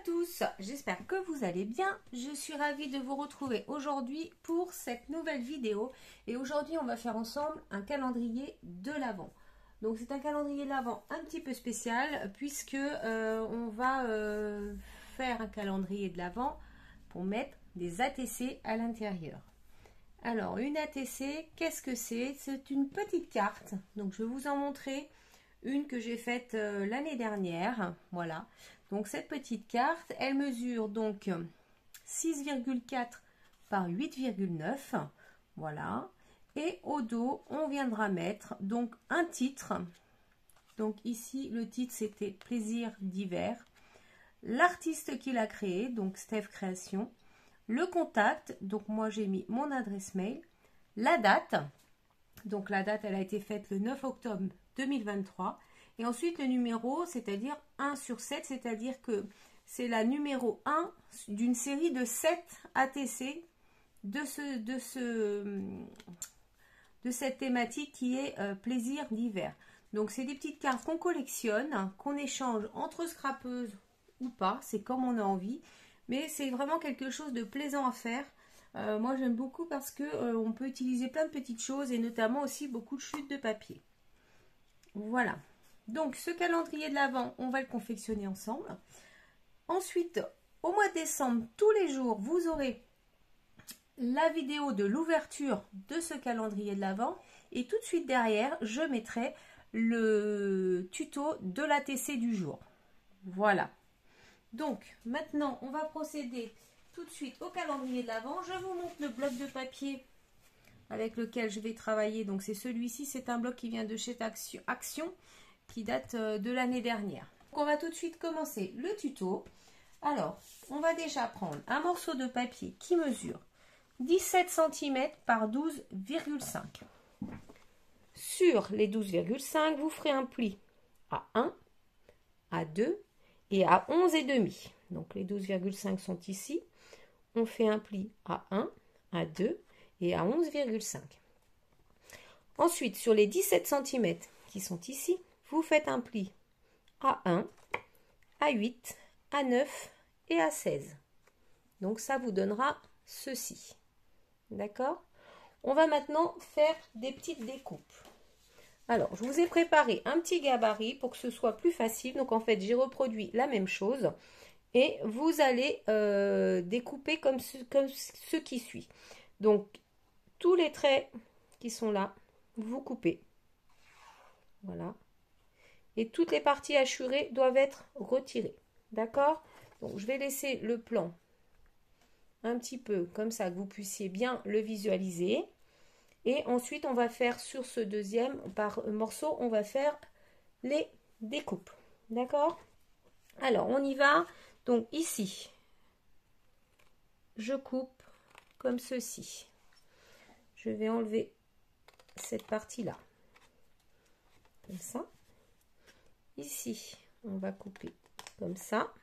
tous, j'espère que vous allez bien. Je suis ravie de vous retrouver aujourd'hui pour cette nouvelle vidéo. Et aujourd'hui, on va faire ensemble un calendrier de l'Avent. Donc c'est un calendrier de l'Avent un petit peu spécial puisque on va faire un calendrier de l'Avent pour mettre des ATC à l'intérieur. Alors une ATC, qu'est-ce que c'est? C'est une petite carte. Donc je vais vous en montrer une que j'ai faite l'année dernière. Voilà. Donc cette petite carte, elle mesure donc 6,4 par 8,9. Voilà. Et au dos, on viendra mettre donc un titre. Donc ici, le titre, c'était Plaisir d'hiver. L'artiste qui l'a créé, donc Steph Création. Le contact, donc moi j'ai mis mon adresse mail. La date, donc la date, elle a été faite le 9 octobre 2023. Et ensuite le numéro, c'est-à-dire 1 sur 7, c'est-à-dire que c'est la numéro 1 d'une série de 7 ATC de cette thématique qui est plaisir d'hiver. Donc c'est des petites cartes qu'on collectionne, qu'on échange entre scrapeuses ou pas, c'est comme on a envie. Mais c'est vraiment quelque chose de plaisant à faire. Moi j'aime beaucoup parce que on peut utiliser plein de petites choses et notamment aussi beaucoup de chutes de papier. Voilà. Donc ce calendrier de l'Avent, on va le confectionner ensemble. Ensuite, au mois de décembre, tous les jours, vous aurez la vidéo de l'ouverture de ce calendrier de l'Avent. Et tout de suite derrière, je mettrai le tuto de l'ATC du jour. Voilà. Donc maintenant, on va procéder tout de suite au calendrier de l'Avent. Je vous montre le bloc de papier avec lequel je vais travailler. Donc c'est celui-ci, c'est un bloc qui vient de chez Action, qui date de l'année dernière. Donc on va tout de suite commencer le tuto. Alors, on va déjà prendre un morceau de papier qui mesure 17 cm par 12,5. Sur les 12,5, vous ferez un pli à 1, à 2 et à 11,5. Donc les 12,5 sont ici. On fait un pli à 1, à 2 et à 11,5. Ensuite, sur les 17 cm qui sont ici, vous faites un pli à 1, à 8, à 9 et à 16. Donc ça vous donnera ceci. D'accord? On va maintenant faire des petites découpes. Alors, je vous ai préparé un petit gabarit pour que ce soit plus facile. Donc en fait, j'ai reproduit la même chose. Et vous allez découper comme ce qui suit. Donc, tous les traits qui sont là, vous coupez. Voilà. Et toutes les parties hachurées doivent être retirées. D'accord? Donc, je vais laisser le plan un petit peu comme ça, que vous puissiez bien le visualiser. Et ensuite, on va faire sur ce deuxième morceau, on va faire les découpes. D'accord? Alors, on y va. Donc, ici, je coupe comme ceci. Je vais enlever cette partie-là. Comme ça. Ici, on va couper comme ça.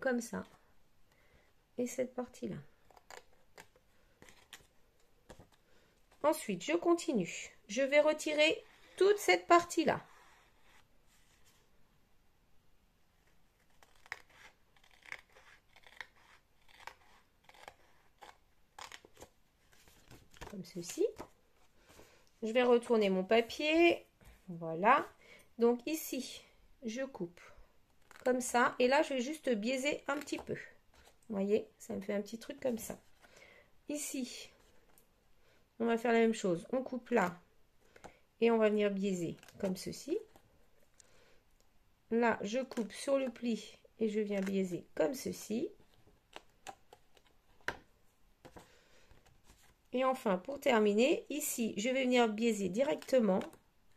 Comme ça. Et cette partie-là. Ensuite, je continue. Je vais retirer toute cette partie-là. Comme ceci. Je vais retourner mon papier. Voilà. Donc ici, je coupe comme ça. Et là, je vais juste biaiser un petit peu. Vous voyez, ça me fait un petit truc comme ça. Ici, on va faire la même chose. On coupe là. Et on va venir biaiser comme ceci. Là, je coupe sur le pli et je viens biaiser comme ceci. Et enfin, pour terminer, ici, je vais venir biaiser directement.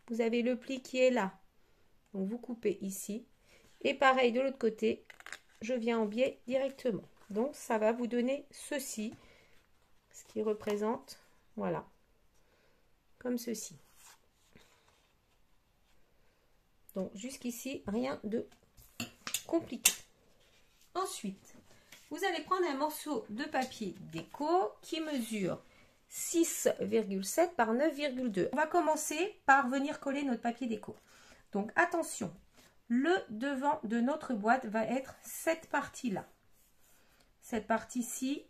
Vous avez le pli qui est là. Donc, vous coupez ici. Et pareil, de l'autre côté, je viens en biais directement. Donc, ça va vous donner ceci. Ce qui représente, voilà, comme ceci. Donc, jusqu'ici, rien de compliqué. Ensuite, vous allez prendre un morceau de papier déco qui mesure 6,7 par 9,2. On va commencer par venir coller notre papier déco. Donc attention, Le devant de notre boîte va être cette partie-là. Cette partie-ci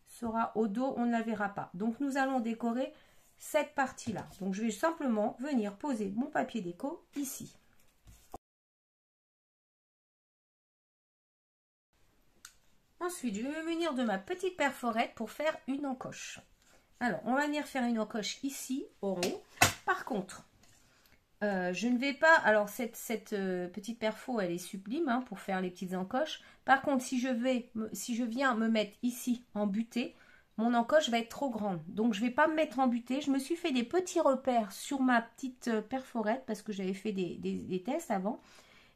sera au dos, on ne la verra pas. Donc, nous allons décorer cette partie-là. Donc, je vais simplement venir poser mon papier déco ici. Ensuite, je vais venir de ma petite perforette pour faire une encoche. Alors, on va venir faire une encoche ici, au haut. Par contre, je ne vais pas... Alors, cette petite perfo, elle est sublime hein, pour faire les petites encoches. Par contre, si je viens me mettre ici en butée, mon encoche va être trop grande. Donc, je ne vais pas me mettre en butée. Je me suis fait des petits repères sur ma petite perforette parce que j'avais fait des tests avant.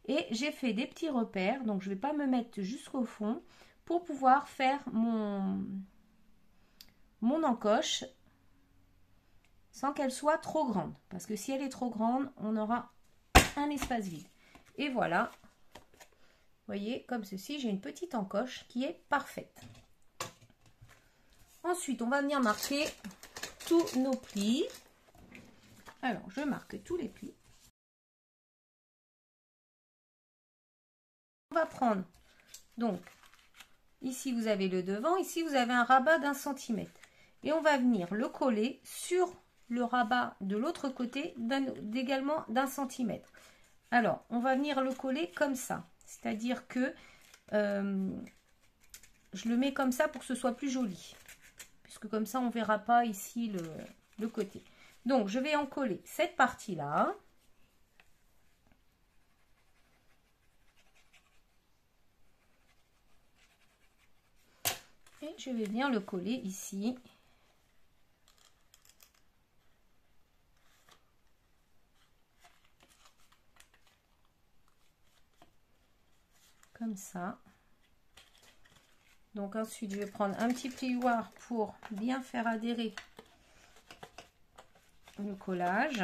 Et j'ai fait des petits repères. Donc, je ne vais pas me mettre jusqu'au fond pour pouvoir faire mon encoche sans qu'elle soit trop grande. Parce que si elle est trop grande, on aura un espace vide. Et voilà, vous voyez, comme ceci, j'ai une petite encoche qui est parfaite. Ensuite, on va venir marquer tous nos plis. Alors, je marque tous les plis. On va prendre, donc, ici vous avez le devant, ici vous avez un rabat d'1 cm. Et on va venir le coller sur le rabat de l'autre côté d'également d'1 cm. Alors, on va venir le coller comme ça. C'est-à-dire que je le mets comme ça pour que ce soit plus joli. Puisque comme ça, on ne verra pas ici le côté. Donc, je vais en coller cette partie-là. Et je vais venir le coller ici. Comme ça. Donc ensuite, je vais prendre un petit plioir pour bien faire adhérer le collage.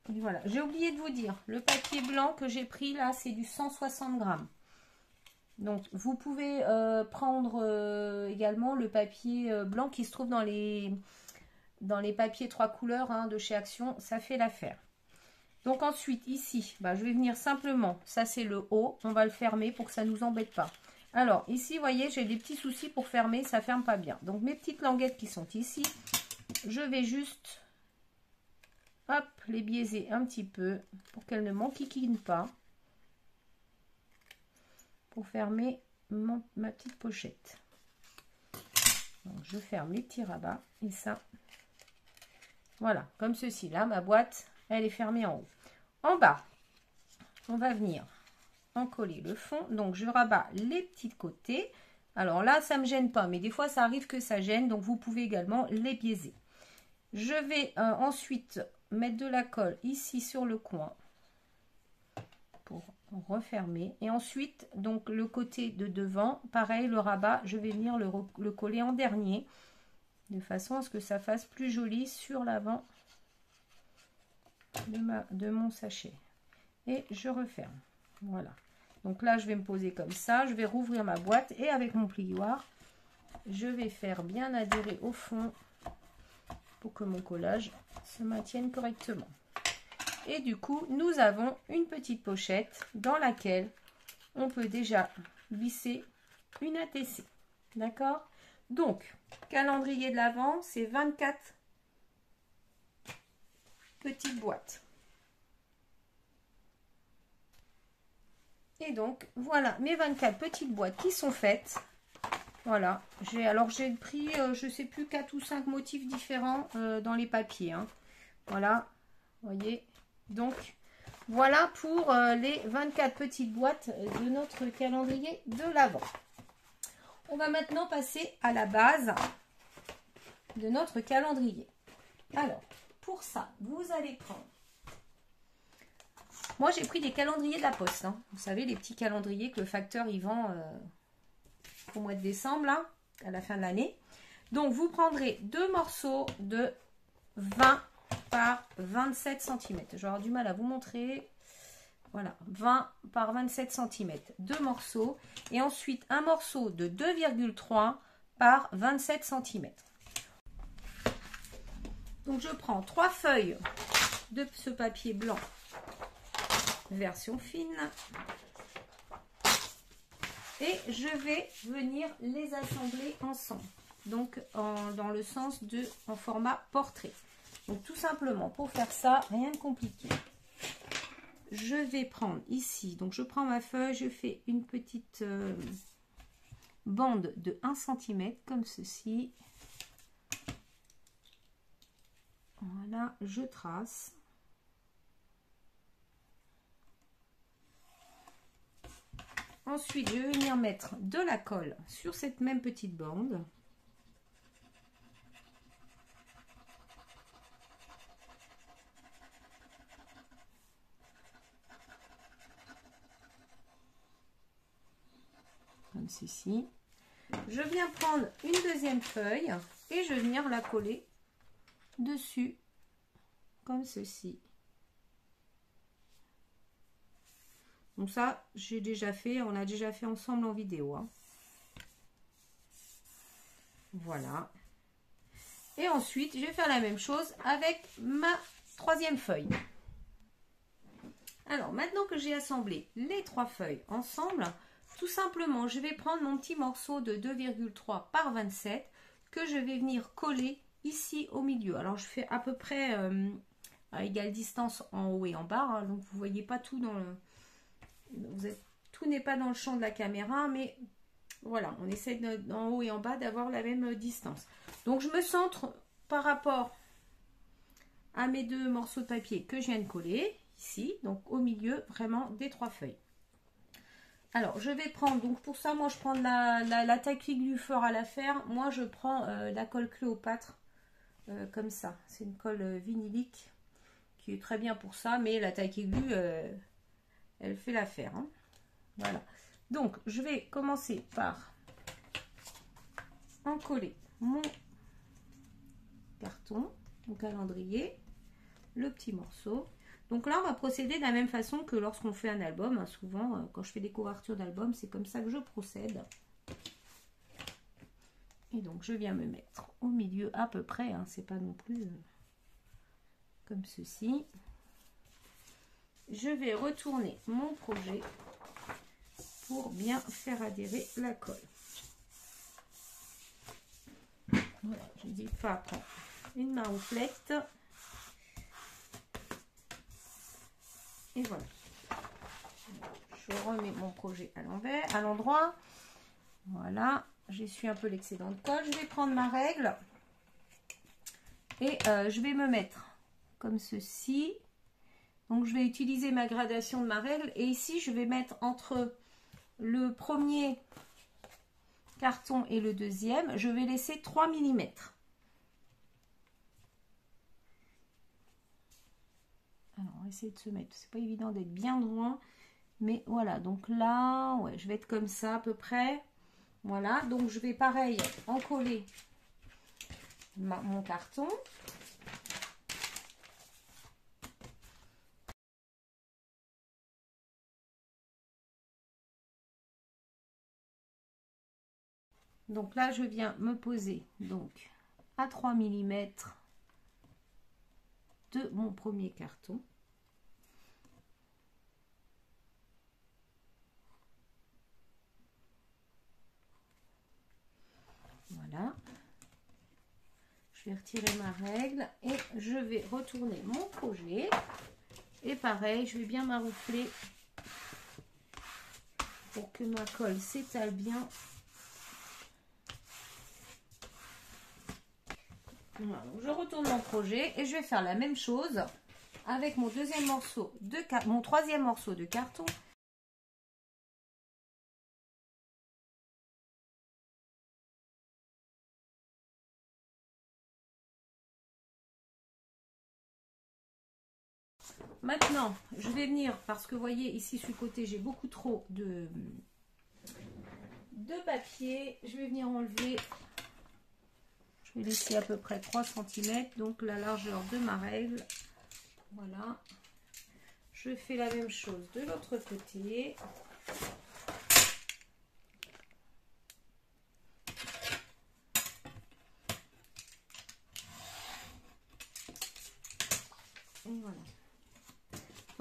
Et voilà. J'ai oublié de vous dire, le papier blanc que j'ai pris là, c'est du 160 grammes. Donc, vous pouvez prendre également le papier blanc qui se trouve dans les papiers 3 couleurs hein, de chez Action. Ça fait l'affaire. Donc, ensuite, ici, bah, je vais venir simplement, ça c'est le haut, on va le fermer pour que ça ne nous embête pas. Alors, ici, vous voyez, j'ai des petits soucis pour fermer, ça ne ferme pas bien. Donc, mes petites languettes qui sont ici, je vais juste, hop, les biaiser un petit peu pour qu'elles ne m'enquiquinent pas. Pour fermer ma petite pochette. Donc, je ferme les petits rabats et ça, voilà, comme ceci. Là, ma boîte, elle est fermée en haut. En bas, on va venir en coller le fond. Donc, je rabats les petits côtés. Alors là, ça ne me gêne pas, mais des fois, ça arrive que ça gêne. Donc, vous pouvez également les biaiser. Je vais ensuite mettre de la colle ici sur le coin pour refermer. Et ensuite, donc le côté de devant, pareil, le rabat, je vais venir le coller en dernier, de façon à ce que ça fasse plus joli sur l'avant de mon sachet. Et je referme. Voilà. Donc là, je vais me poser comme ça. Je vais rouvrir ma boîte et avec mon plioir, je vais faire bien adhérer au fond pour que mon collage se maintienne correctement. Et du coup, nous avons une petite pochette dans laquelle on peut déjà glisser une ATC. D'accord? Donc, calendrier de l'Avent, c'est 24 petites boîtes. Et donc, voilà mes 24 petites boîtes qui sont faites. Voilà. J'ai pris, je ne sais plus, 4 ou 5 motifs différents dans les papiers. Hein. Voilà. Vous voyez? Donc, voilà pour les 24 petites boîtes de notre calendrier de l'Avent. On va maintenant passer à la base de notre calendrier. Alors, pour ça, vous allez prendre... Moi, j'ai pris des calendriers de la Poste. Hein. Vous savez, les petits calendriers que le facteur y vend au mois de décembre, là, à la fin de l'année. Donc, vous prendrez 2 morceaux de 20 par 27 cm. J'aurai du mal à vous montrer. Voilà, 20 par 27 cm. 2 morceaux. Et ensuite, un morceau de 2,3 par 27 cm. Donc, je prends 3 feuilles de ce papier blanc version fine. Et je vais venir les assembler ensemble. Donc dans le sens en format portrait. Donc tout simplement pour faire ça, rien de compliqué. Je vais prendre ici, donc je prends ma feuille, je fais une petite bande de 1 cm comme ceci. Voilà, je trace. Ensuite, je vais venir mettre de la colle sur cette même petite bande. Comme ceci. Je viens prendre une deuxième feuille et je vais venir la coller dessus, comme ceci. Donc ça, j'ai déjà fait, on a déjà fait ensemble en vidéo. Hein. Voilà. Et ensuite, je vais faire la même chose avec ma troisième feuille. Alors, maintenant que j'ai assemblé les 3 feuilles ensemble, tout simplement, je vais prendre mon petit morceau de 2,3 par 27 que je vais venir coller ici au milieu. Alors, je fais à peu près à égale distance en haut et en bas. Hein, donc, vous ne voyez pas tout dans le... Tout n'est pas dans le champ de la caméra, mais voilà, on essaie en haut et en bas d'avoir la même distance. Donc, je me centre par rapport à mes 2 morceaux de papier que je viens de coller ici, donc au milieu vraiment des 3 feuilles. Alors, je vais prendre, donc pour ça, moi je prends de la taille du fort à la faire. Moi je prends la colle Cléopâtre, comme ça. C'est une colle vinylique qui est très bien pour ça, mais la taille aiguë, elle fait l'affaire. Hein. Voilà. Donc, je vais commencer par en coller mon carton, mon calendrier, le petit morceau. Donc là, on va procéder de la même façon que lorsqu'on fait un album. Hein, souvent, quand je fais des couvertures d'album, c'est comme ça que je procède. Et donc, je viens me mettre au milieu à peu près. Hein, c'est pas non plus comme ceci. Je vais retourner mon projet pour bien faire adhérer la colle. Voilà, je n'hésite pas à prendre une marouflette. Et voilà. Je remets mon projet à l'envers, à l'endroit. Voilà. J'essuie un peu l'excédent de colle. Je vais prendre ma règle. Et je vais me mettre comme ceci. Donc, je vais utiliser ma gradation de ma règle. Et ici, je vais mettre entre le premier carton et le deuxième, je vais laisser 3 mm. Alors, on va essayer de se mettre. C'est pas évident d'être bien droit. Mais voilà, donc là, ouais, je vais être comme ça à peu près. Voilà, donc je vais pareil encoller mon carton. Donc là, je viens me poser donc à 3 mm de mon premier carton. Voilà. Je vais retirer ma règle et je vais retourner mon projet. Et pareil, je vais bien maroufler pour que ma colle s'étale bien. Voilà, donc je retourne mon projet et je vais faire la même chose avec mon deuxième morceau de mon troisième morceau de carton. Maintenant, je vais venir, parce que vous voyez ici sur le côté, j'ai beaucoup trop de papier. Je vais venir enlever, je vais laisser à peu près 3 cm, donc la largeur de ma règle. Voilà. Je fais la même chose de l'autre côté. Et voilà.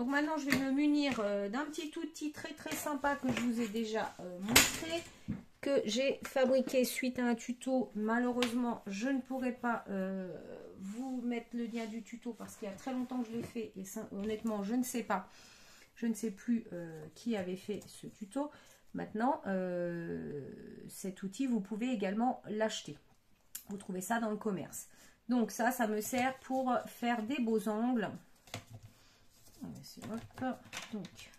Donc maintenant, je vais me munir d'un petit outil très très sympa que je vous ai déjà montré, que j'ai fabriqué suite à un tuto. Malheureusement, je ne pourrai pas vous mettre le lien du tuto parce qu'il y a très longtemps que je l'ai fait et ça, honnêtement, je ne sais pas. Je ne sais plus qui avait fait ce tuto. Maintenant, cet outil, vous pouvez également l'acheter. Vous trouvez ça dans le commerce. Donc ça me sert pour faire des beaux angles. Hop, donc,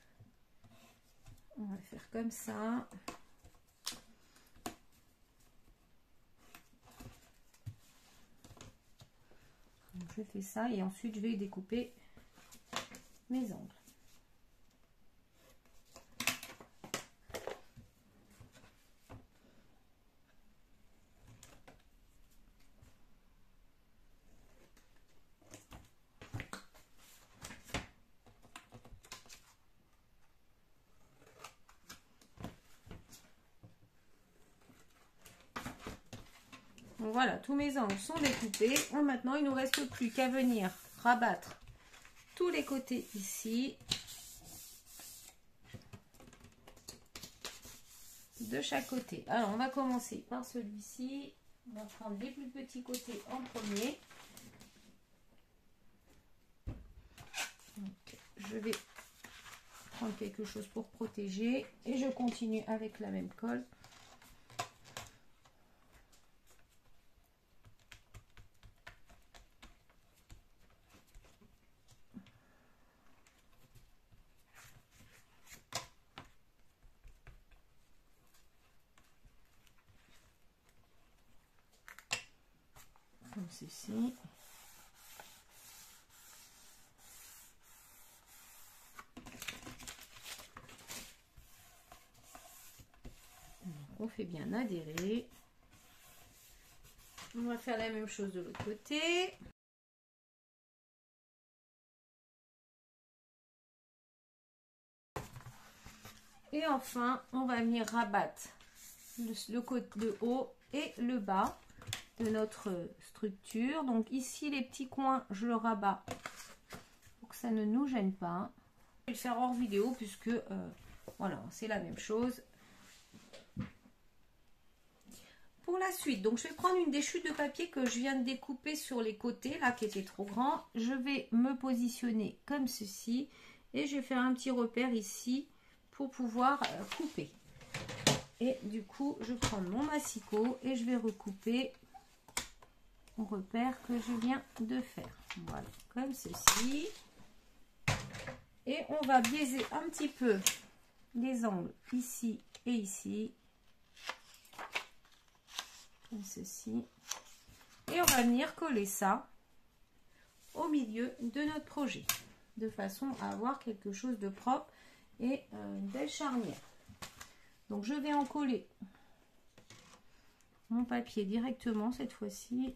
on va faire comme ça. Donc, je fais ça et ensuite je vais découper mes angles. Donc voilà, tous mes angles sont découpés. Maintenant, il ne nous reste plus qu'à venir rabattre tous les côtés ici. De chaque côté. Alors, on va commencer par celui-ci. On va prendre les plus petits côtés en premier. Donc, je vais prendre quelque chose pour protéger. Et je continue avec la même colle. Comme ceci. Donc, on fait bien adhérer. On va faire la même chose de l'autre côté. Et enfin, on va venir rabattre le haut et le bas de notre structure. Donc ici, les petits coins, je le rabats pour que ça ne nous gêne pas. Je vais le faire hors vidéo puisque voilà, c'est la même chose. Pour la suite, donc je vais prendre une des chutes de papier que je viens de découper sur les côtés, là, qui était trop grand. Je vais me positionner comme ceci et je vais faire un petit repère ici pour pouvoir couper. Et du coup, je prends mon massicot et je vais recouper mon repère que je viens de faire. Voilà, comme ceci. Et on va biaiser un petit peu les angles ici et ici. Comme ceci. Et on va venir coller ça au milieu de notre projet. De façon à avoir quelque chose de propre et une belle charnière. Donc je vais en coller mon papier directement cette fois-ci.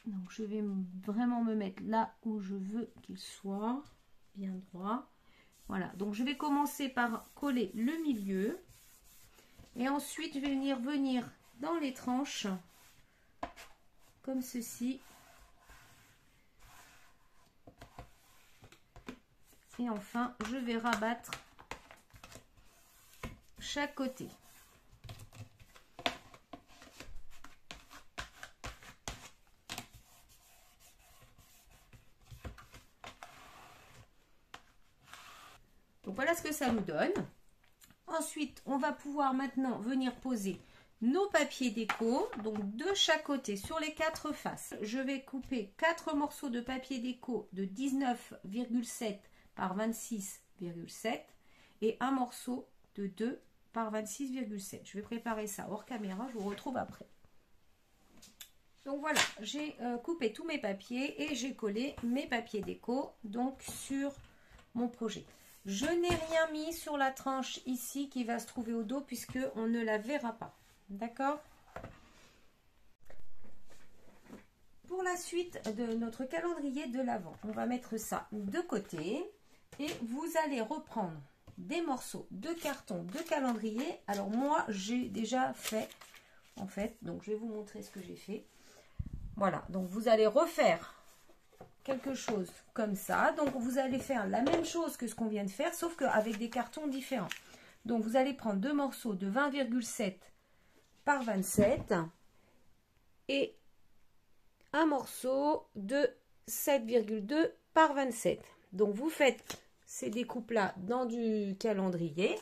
Donc je vais vraiment me mettre là où je veux qu'il soit, bien droit. Voilà, donc je vais commencer par coller le milieu. Et ensuite je vais venir dans les tranches, comme ceci. Et enfin, je vais rabattre chaque côté. Donc voilà ce que ça nous donne. Ensuite, on va pouvoir maintenant venir poser nos papiers déco, donc de chaque côté sur les 4 faces. Je vais couper 4 morceaux de papier déco de 19,7 par 26,7 et un morceau de 2 par 26,7. Je vais préparer ça hors caméra, je vous retrouve après. Donc voilà, j'ai coupé tous mes papiers et j'ai collé mes papiers déco donc sur mon projet. Je n'ai rien mis sur la tranche ici qui va se trouver au dos puisque on ne la verra pas. D'accord? Pour la suite de notre calendrier de l'Avent, on va mettre ça de côté et vous allez reprendre des morceaux de carton de calendrier. Alors moi, j'ai déjà fait, en fait, donc je vais vous montrer ce que j'ai fait. Voilà, donc vous allez refaire quelque chose comme ça. Donc vous allez faire la même chose que ce qu'on vient de faire, sauf qu'avec des cartons différents. Donc vous allez prendre deux morceaux de 20,7 par 27 et un morceau de 7,2 par 27. Donc vous faites ces découpes là dans du calendrier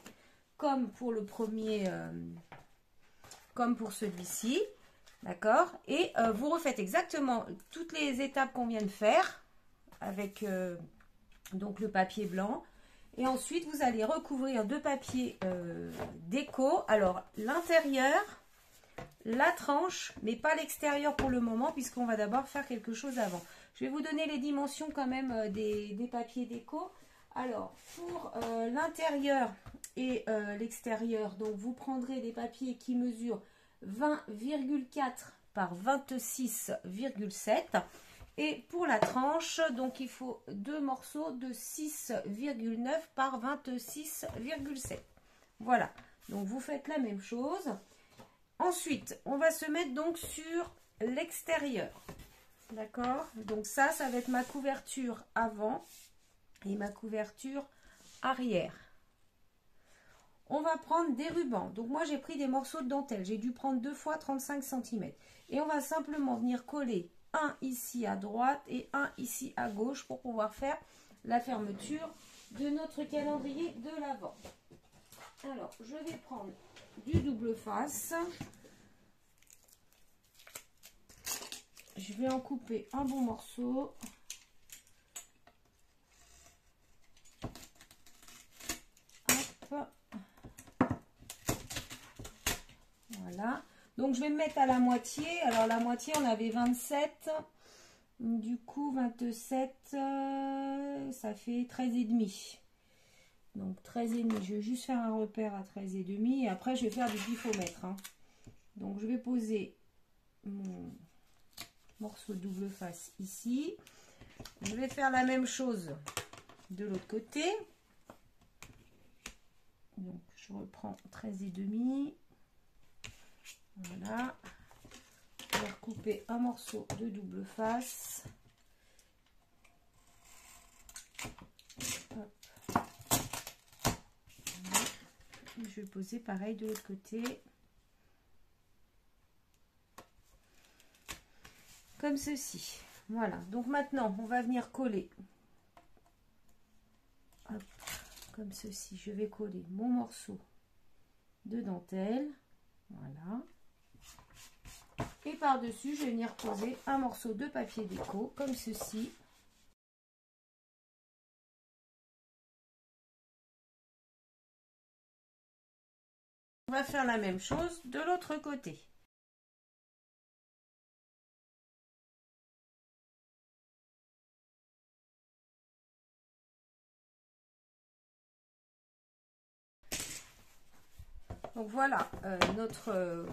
comme pour le premier, comme pour celui-ci, d'accord, et vous refaites exactement toutes les étapes qu'on vient de faire avec donc le papier blanc. Et ensuite vous allez recouvrir de papier déco, alors l'intérieur, la tranche, mais pas l'extérieur pour le moment, puisqu'on va d'abord faire quelque chose avant. Je vais vous donner les dimensions quand même des papiers déco. Alors, pour l'intérieur et l'extérieur, donc vous prendrez des papiers qui mesurent 20,4 par 26,7. Et pour la tranche, donc il faut deux morceaux de 6,9 par 26,7. Voilà, donc vous faites la même chose. Ensuite, on va se mettre donc sur l'extérieur. D'accord? Donc ça va être ma couverture avant et ma couverture arrière. On va prendre des rubans. Donc moi, j'ai pris des morceaux de dentelle. J'ai dû prendre 2 fois 35 cm. Et on va simplement venir coller un ici à droite et un ici à gauche pour pouvoir faire la fermeture de notre calendrier de l'Avent. Alors, je vais prendre du double face. Je vais en couper un bon morceau. Hop. Voilà. Donc, je vais me mettre à la moitié. Alors, la moitié, on avait 27. Du coup, 27, ça fait 13,5. Donc, 13,5. Je vais juste faire un repère à 13,5. Et après, je vais faire du pifomètre. Hein. Donc, je vais poser mon morceau de double face ici. Je vais faire la même chose de l'autre côté. Donc, je reprends 13,5. Voilà. Je vais recouper un morceau de double face. Hop. Voilà. Je vais poser pareil de l'autre côté. Comme ceci. Voilà. Donc maintenant, on va venir coller. Hop. Comme ceci. Je vais coller mon morceau de dentelle. Voilà. Et par-dessus, je vais venir poser un morceau de papier déco, comme ceci. On va faire la même chose de l'autre côté. Donc voilà, notre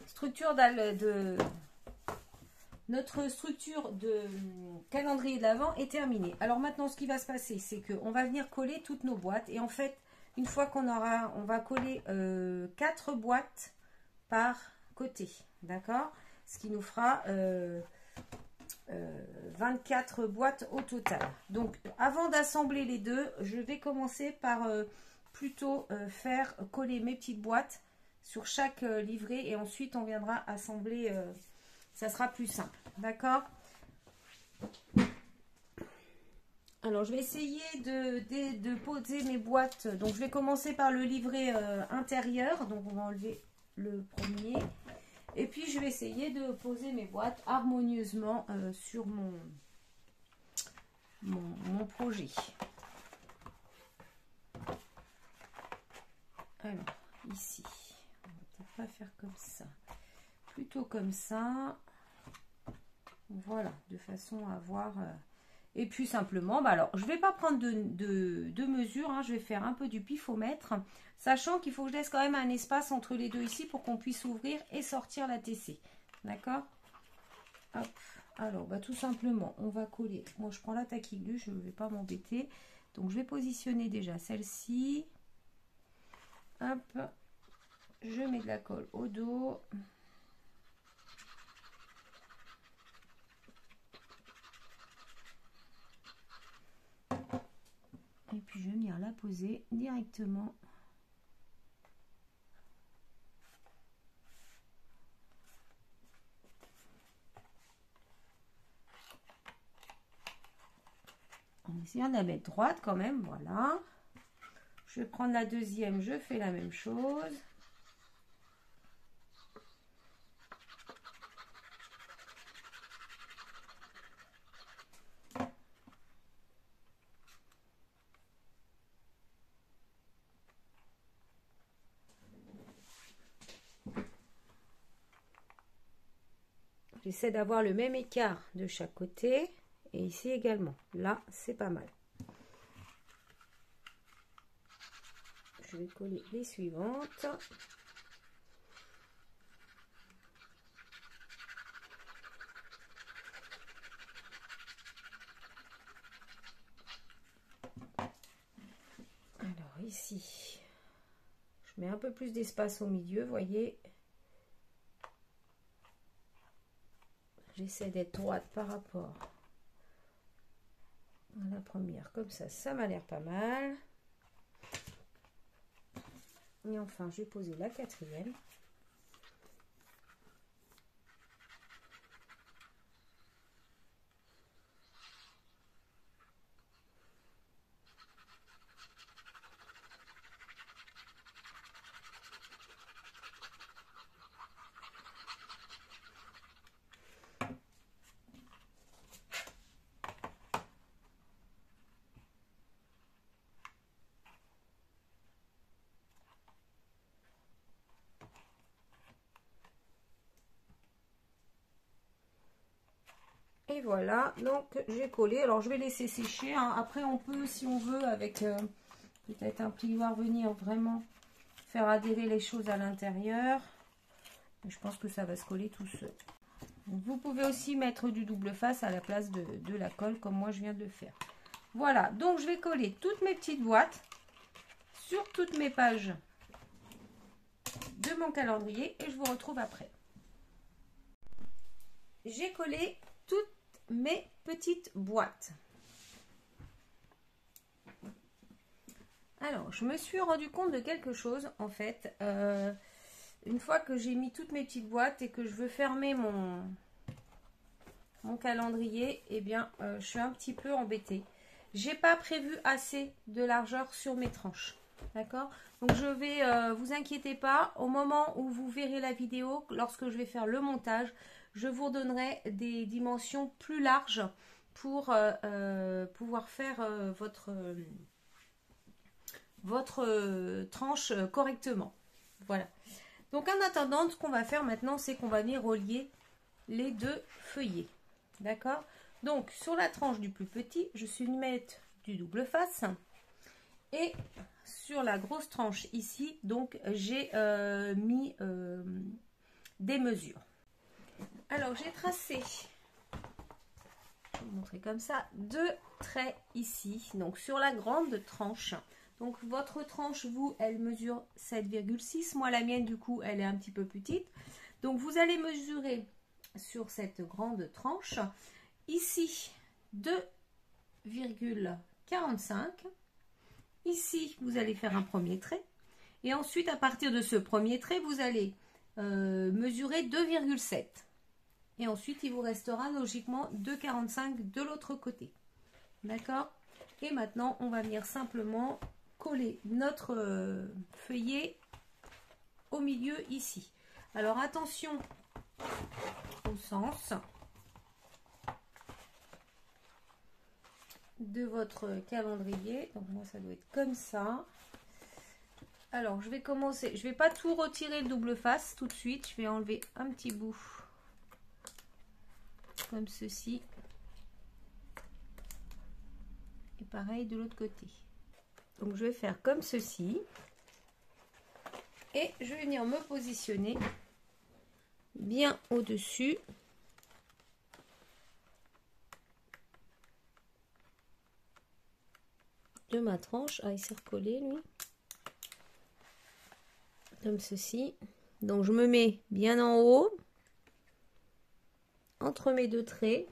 structure de calendrier de l'Avent est terminée. Alors maintenant, ce qui va se passer, c'est qu'on va venir coller toutes nos boîtes. Et en fait, une fois qu'on aura, on va coller 4 boîtes par côté. D'accord? Ce qui nous fera 24 boîtes au total. Donc, avant d'assembler les deux, je vais commencer par plutôt faire coller mes petites boîtes sur chaque livret et ensuite on viendra assembler, ça sera plus simple, d'accord? Alors je vais essayer de poser mes boîtes. Donc je vais commencer par le livret intérieur, donc on va enlever le premier et puis je vais essayer de poser mes boîtes harmonieusement sur mon projet. Alors ici on va peut-être pas faire comme ça, plutôt comme ça, voilà, de façon à avoir et puis simplement, bah alors je vais pas prendre de mesure, hein, je vais faire un peu du pifomètre, sachant qu'il faut que je laisse quand même un espace entre les deux ici pour qu'on puisse ouvrir et sortir la TC, d'accord? Hop. Alors bah tout simplement on va coller, moi je prends la taquille, je ne vais pas m'embêter, Donc je vais positionner déjà celle-ci. Hop, je mets de la colle au dos. Et puis je vais venir la poser directement. En essayant de la mettre droite quand même, voilà. Je vais prendre la deuxième, je fais la même chose. J'essaie d'avoir le même écart de chaque côté et ici également. Là, c'est pas mal. Je vais coller les suivantes. Alors ici, je mets un peu plus d'espace au milieu, voyez. J'essaie d'être droite par rapport à la première, comme ça m'a l'air pas mal. Et enfin, je vais poser la quatrième. Et voilà, donc j'ai collé. Alors je vais laisser sécher, hein. Après on peut, si on veut, avec peut-être un plioir, venir vraiment faire adhérer les choses à l'intérieur. Je pense que ça va se coller tout seul. Donc, vous pouvez aussi mettre du double face à la place de la colle, comme moi je viens de le faire. Voilà, donc je vais coller toutes mes petites boîtes sur toutes mes pages de mon calendrier et je vous retrouve après. J'ai collé toutes mes petites boîtes. Alors, je me suis rendu compte de quelque chose en fait. Une fois que j'ai mis toutes mes petites boîtes et que je veux fermer mon calendrier, eh bien, je suis un petit peu embêtée. J'ai pas prévu assez de largeur sur mes tranches. D'accord? Donc, je vais, vous inquiétez pas, au moment où vous verrez la vidéo, lorsque je vais faire le montage, je vous redonnerai des dimensions plus larges pour pouvoir faire votre tranche correctement. Voilà. Donc en attendant, ce qu'on va faire maintenant, c'est qu'on va venir relier les deux feuillets. D'accord? Donc sur la tranche du plus petit, je suis venue mettre du double face. Et sur la grosse tranche ici, donc j'ai mis des mesures. Alors j'ai tracé, je vais vous montrer comme ça, deux traits ici. Donc sur la grande tranche. Donc votre tranche, vous, elle mesure 7,6. Moi, la mienne, du coup, elle est un petit peu plus petite. Donc vous allez mesurer sur cette grande tranche, ici, 2,45. Ici, vous allez faire un premier trait. Et ensuite, à partir de ce premier trait, vous allez mesurer 2,7. Et ensuite, il vous restera logiquement 2,45 de l'autre côté. D'accord? Et maintenant, on va venir simplement coller notre feuillet au milieu ici. Alors attention au sens de votre calendrier. Donc moi ça doit être comme ça. Alors je vais commencer, je vais pas tout retirer le double face tout de suite, je vais enlever un petit bout comme ceci. Et pareil de l'autre côté. Donc je vais faire comme ceci et je vais venir me positionner bien au-dessus de ma tranche. Ah, il s'est recollé lui. Comme ceci. Donc je me mets bien en haut, entre mes deux traits.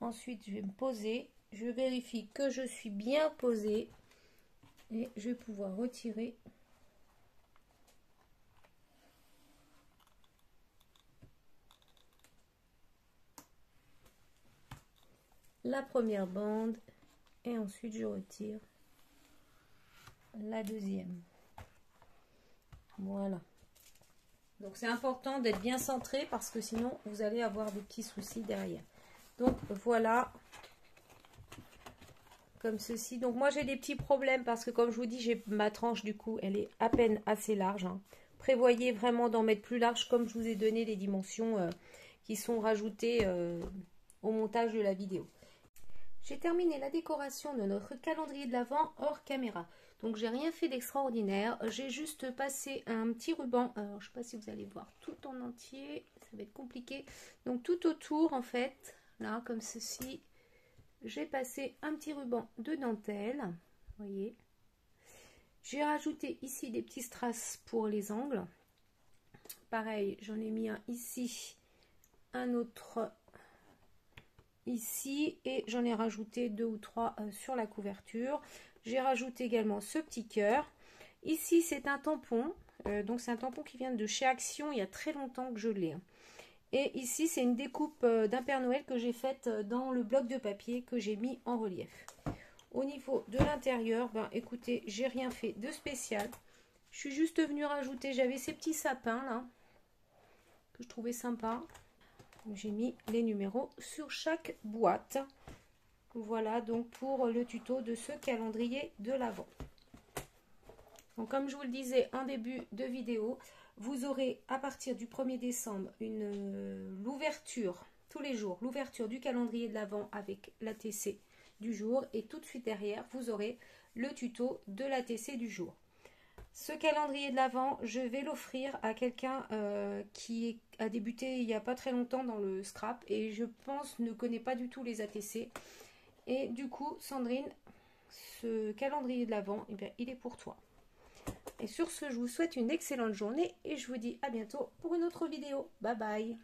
Ensuite, je vais me poser. Je vérifie que je suis bien posée. Et je vais pouvoir retirer la première bande. Et ensuite, je retire la deuxième. Voilà. Donc, c'est important d'être bien centré parce que sinon, vous allez avoir des petits soucis derrière. Donc, voilà. Comme ceci. Donc moi j'ai des petits problèmes parce que comme je vous dis, j'ai ma tranche du coup, elle est à peine assez large. Hein. Prévoyez vraiment d'en mettre plus large comme je vous ai donné les dimensions qui sont rajoutées au montage de la vidéo. J'ai terminé la décoration de notre calendrier de l'Avent hors caméra. Donc j'ai rien fait d'extraordinaire. J'ai juste passé un petit ruban. Alors je ne sais pas si vous allez voir tout en entier. Ça va être compliqué. Donc tout autour en fait, là comme ceci. J'ai passé un petit ruban de dentelle, vous voyez. J'ai rajouté ici des petits strass pour les angles. Pareil, j'en ai mis un ici, un autre ici et j'en ai rajouté 2 ou 3 sur la couverture. J'ai rajouté également ce petit cœur. Ici, c'est un tampon. Donc, c'est un tampon qui vient de chez Action. Il y a très longtemps que je l'ai. Et ici, c'est une découpe d'un Père Noël que j'ai faite dans le bloc de papier que j'ai mis en relief. Au niveau de l'intérieur, ben écoutez, j'ai rien fait de spécial. Je suis juste venue rajouter, j'avais ces petits sapins là, que je trouvais sympa. J'ai mis les numéros sur chaque boîte. Voilà donc pour le tuto de ce calendrier de l'Avent. Donc comme je vous le disais en début de vidéo, vous aurez à partir du 1er décembre l'ouverture, tous les jours, l'ouverture du calendrier de l'Avent avec l'ATC du jour. Et tout de suite derrière, vous aurez le tuto de l'ATC du jour. Ce calendrier de l'Avent, je vais l'offrir à quelqu'un qui a débuté il n'y a pas très longtemps dans le scrap. Et je pense ne connaît pas du tout les ATC. Et du coup, Sandrine, ce calendrier de l'Avent, eh bien, il est pour toi. Et sur ce, je vous souhaite une excellente journée et je vous dis à bientôt pour une autre vidéo. Bye bye!